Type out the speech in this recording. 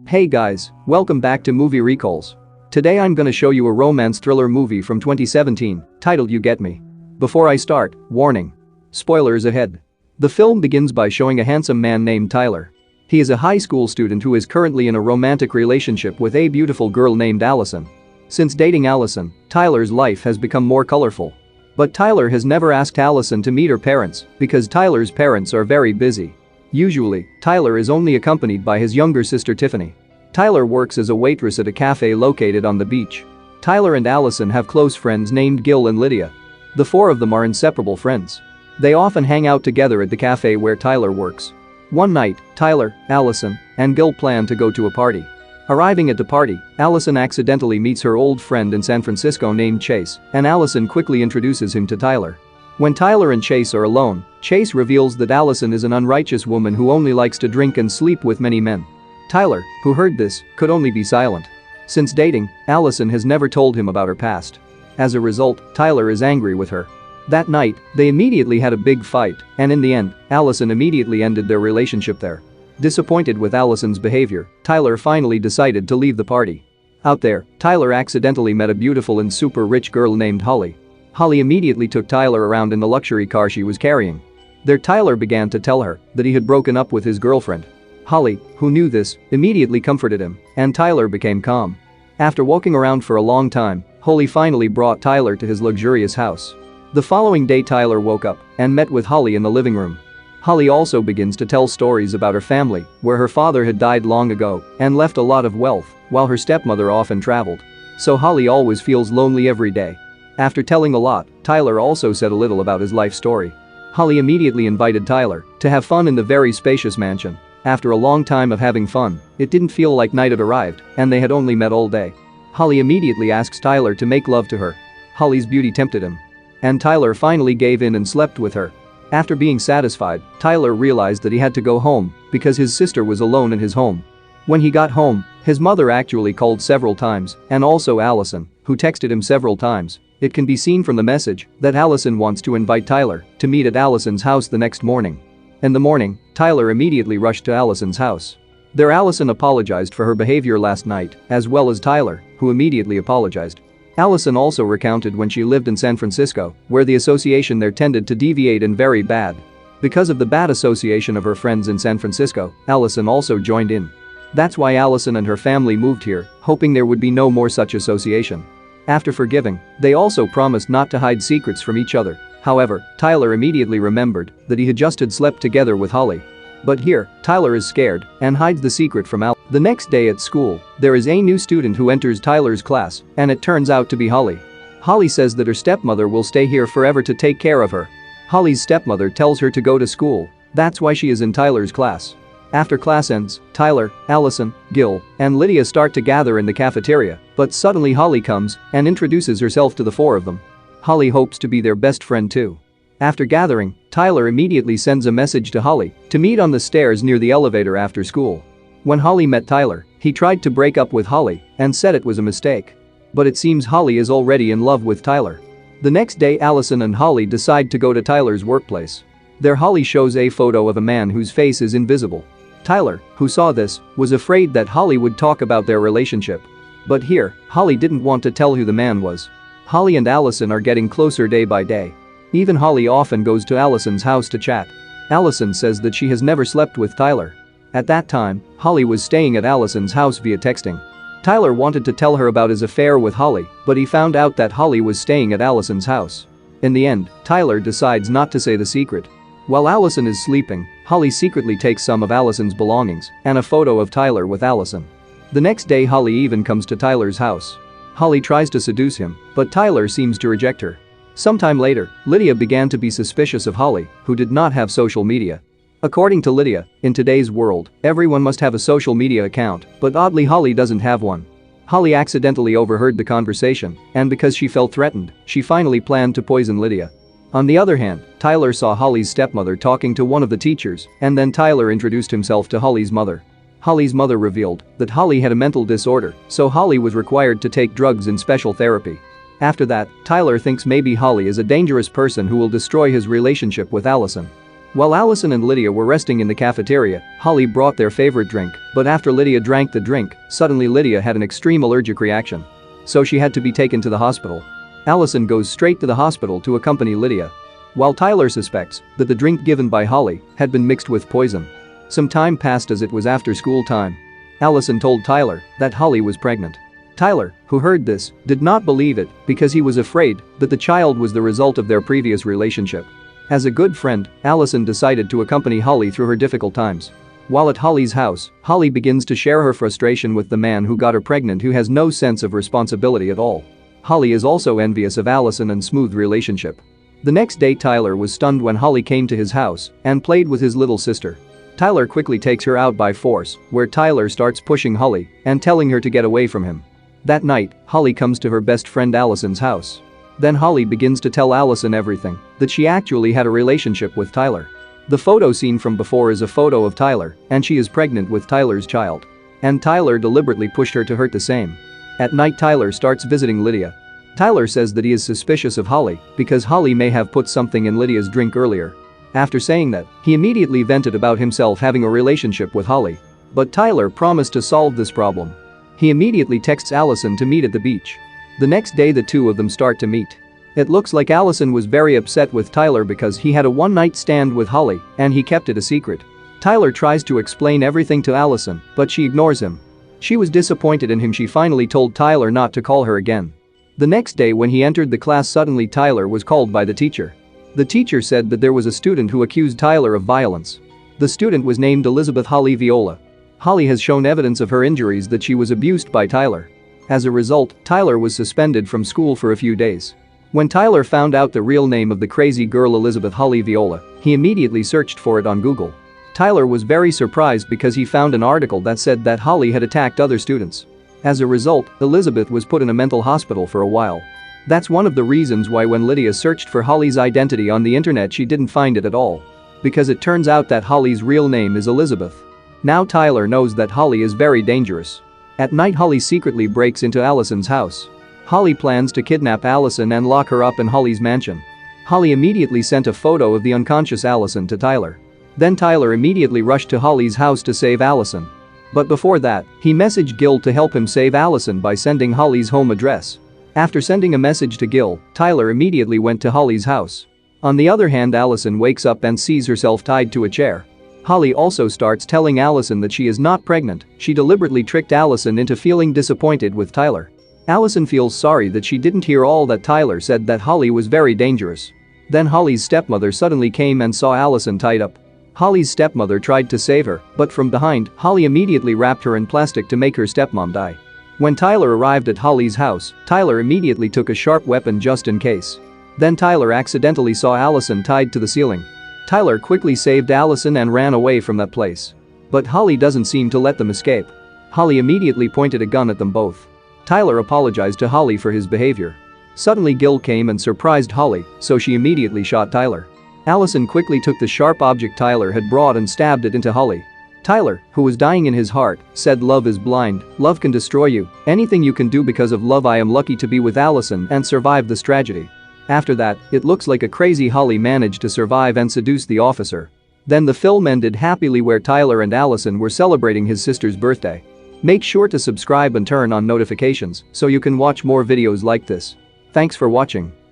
Hey guys, welcome back to Movie Recalls. Today I'm gonna show you a romance thriller movie from 2017, titled You Get Me. Before I start, warning. Spoilers ahead. The film begins by showing a handsome man named Tyler. He is a high school student who is currently in a romantic relationship with a beautiful girl named Allison. Since dating Allison, Tyler's life has become more colorful. But Tyler has never asked Allison to meet her parents because Tyler's parents are very busy. Usually, Tyler is only accompanied by his younger sister Tiffany. Tyler works as a waitress at a cafe located on the beach. Tyler and Allison have close friends named Gil and Lydia. The four of them are inseparable friends. They often hang out together at the cafe where Tyler works. One night, Tyler, Allison, and Gil plan to go to a party. Arriving at the party, Allison accidentally meets her old friend in San Francisco named Chase, and Allison quickly introduces him to Tyler. When Tyler and Chase are alone, Chase reveals that Allison is an unrighteous woman who only likes to drink and sleep with many men. Tyler, who heard this, could only be silent. Since dating, Allison has never told him about her past. As a result, Tyler is angry with her. That night, they immediately had a big fight, and in the end, Allison immediately ended their relationship there. Disappointed with Allison's behavior, Tyler finally decided to leave the party. Out there, Tyler accidentally met a beautiful and super rich girl named Holly. Holly immediately took Tyler around in the luxury car she was carrying. There Tyler began to tell her that he had broken up with his girlfriend. Holly, who knew this, immediately comforted him, and Tyler became calm. After walking around for a long time, Holly finally brought Tyler to his luxurious house. The following day Tyler woke up and met with Holly in the living room. Holly also begins to tell stories about her family, where her father had died long ago and left a lot of wealth, while her stepmother often traveled. So Holly always feels lonely every day. After telling a lot, Tyler also said a little about his life story. Holly immediately invited Tyler to have fun in the very spacious mansion. After a long time of having fun, it didn't feel like night had arrived, and they had only met all day. Holly immediately asks Tyler to make love to her. Holly's beauty tempted him. And Tyler finally gave in and slept with her. After being satisfied, Tyler realized that he had to go home because his sister was alone in his home. When he got home, his mother actually called several times, and also Allison, who texted him several times. It can be seen from the message that Allison wants to invite Tyler to meet at Allison's house the next morning. In the morning, Tyler immediately rushed to Allison's house. There Allison apologized for her behavior last night, as well as Tyler, who immediately apologized. Allison also recounted when she lived in San Francisco, where the association there tended to deviate and very bad. Because of the bad association of her friends in San Francisco, Allison also joined in. That's why Allison and her family moved here, hoping there would be no more such association. After forgiving, they also promised not to hide secrets from each other. However, Tyler immediately remembered that he had just slept together with Holly. But here, Tyler is scared and hides the secret from Al. The next day at school, there is a new student who enters Tyler's class, and it turns out to be Holly. Holly says that her stepmother will stay here forever to take care of her. Holly's stepmother tells her to go to school. That's why she is in Tyler's class. After class ends, Tyler, Allison, Gil, and Lydia start to gather in the cafeteria, but suddenly Holly comes and introduces herself to the four of them. Holly hopes to be their best friend too. After gathering, Tyler immediately sends a message to Holly to meet on the stairs near the elevator after school. When Holly met Tyler, he tried to break up with Holly and said it was a mistake. But it seems Holly is already in love with Tyler. The next day Allison and Holly decide to go to Tyler's workplace. There Holly shows a photo of a man whose face is invisible. Tyler, who saw this, was afraid that Holly would talk about their relationship. But here, Holly didn't want to tell who the man was. Holly and Allison are getting closer day by day. Even Holly often goes to Allison's house to chat. Allison says that she has never slept with Tyler. At that time, Holly was staying at Allison's house via texting. Tyler wanted to tell her about his affair with Holly, but he found out that Holly was staying at Allison's house. In the end, Tyler decides not to say the secret. While Allison is sleeping, Holly secretly takes some of Allison's belongings and a photo of Tyler with Allison. The next day Holly even comes to Tyler's house. Holly tries to seduce him, but Tyler seems to reject her. Sometime later, Lydia began to be suspicious of Holly, who did not have social media. According to Lydia, in today's world, everyone must have a social media account, but oddly Holly doesn't have one. Holly accidentally overheard the conversation, and because she felt threatened, she finally planned to poison Lydia. On the other hand, Tyler saw Holly's stepmother talking to one of the teachers, and then Tyler introduced himself to Holly's mother. Holly's mother revealed that Holly had a mental disorder, so Holly was required to take drugs in special therapy. After that, Tyler thinks maybe Holly is a dangerous person who will destroy his relationship with Allison. While Allison and Lydia were resting in the cafeteria, Holly brought their favorite drink, but after Lydia drank the drink, suddenly Lydia had an extreme allergic reaction. So she had to be taken to the hospital. Allison goes straight to the hospital to accompany Lydia. While Tyler suspects that the drink given by Holly had been mixed with poison. Some time passed as it was after school time. Allison told Tyler that Holly was pregnant. Tyler, who heard this, did not believe it because he was afraid that the child was the result of their previous relationship. As a good friend, Allison decided to accompany Holly through her difficult times. While at Holly's house, Holly begins to share her frustration with the man who got her pregnant, who has no sense of responsibility at all. Holly is also envious of Allison and smooth relationship. The next day Tyler was stunned when Holly came to his house and played with his little sister. Tyler quickly takes her out by force, where Tyler starts pushing Holly and telling her to get away from him. That night, Holly comes to her best friend Allison's house. Then Holly begins to tell Allison everything, that she actually had a relationship with Tyler. The photo seen from before is a photo of Tyler, and she is pregnant with Tyler's child. And Tyler deliberately pushed her to hurt the same. At night Tyler starts visiting Lydia. Tyler says that he is suspicious of Holly because Holly may have put something in Lydia's drink earlier. After saying that, he immediately vented about himself having a relationship with Holly. But Tyler promised to solve this problem. He immediately texts Allison to meet at the beach. The next day the two of them start to meet. It looks like Allison was very upset with Tyler because he had a one-night stand with Holly and he kept it a secret. Tyler tries to explain everything to Allison, but she ignores him. She was disappointed in him. She finally told Tyler not to call her again. The next day when he entered the class, suddenly Tyler was called by the teacher. The teacher said that there was a student who accused Tyler of violence. The student was named Elizabeth Holly Viola. Holly has shown evidence of her injuries that she was abused by Tyler. As a result, Tyler was suspended from school for a few days. When Tyler found out the real name of the crazy girl Elizabeth Holly Viola, he immediately searched for it on Google. Tyler was very surprised because he found an article that said that Holly had attacked other students. As a result, Elizabeth was put in a mental hospital for a while. That's one of the reasons why when Lydia searched for Holly's identity on the internet she didn't find it at all. Because it turns out that Holly's real name is Elizabeth. Now Tyler knows that Holly is very dangerous. At night Holly secretly breaks into Allison's house. Holly plans to kidnap Allison and lock her up in Holly's mansion. Holly immediately sent a photo of the unconscious Allison to Tyler. Then Tyler immediately rushed to Holly's house to save Allison. But before that, he messaged Gil to help him save Allison by sending Holly's home address. After sending a message to Gil, Tyler immediately went to Holly's house. On the other hand, Allison wakes up and sees herself tied to a chair. Holly also starts telling Allison that she is not pregnant. She deliberately tricked Allison into feeling disappointed with Tyler. Allison feels sorry that she didn't hear all that Tyler said, that Holly was very dangerous. Then Holly's stepmother suddenly came and saw Allison tied up. Holly's stepmother tried to save her, but from behind, Holly immediately wrapped her in plastic to make her stepmom die. When Tyler arrived at Holly's house, Tyler immediately took a sharp weapon just in case. Then Tyler accidentally saw Allison tied to the ceiling. Tyler quickly saved Allison and ran away from that place. But Holly doesn't seem to let them escape. Holly immediately pointed a gun at them both. Tyler apologized to Holly for his behavior. Suddenly Gil came and surprised Holly, so she immediately shot Tyler. Allison quickly took the sharp object Tyler had brought and stabbed it into Holly. Tyler, who was dying in his heart, said, "Love is blind, love can destroy you, anything you can do because of love. I am lucky to be with Allison and survive this tragedy." After that, it looks like a crazy Holly managed to survive and seduce the officer. Then the film ended happily where Tyler and Allison were celebrating his sister's birthday. Make sure to subscribe and turn on notifications so you can watch more videos like this. Thanks for watching.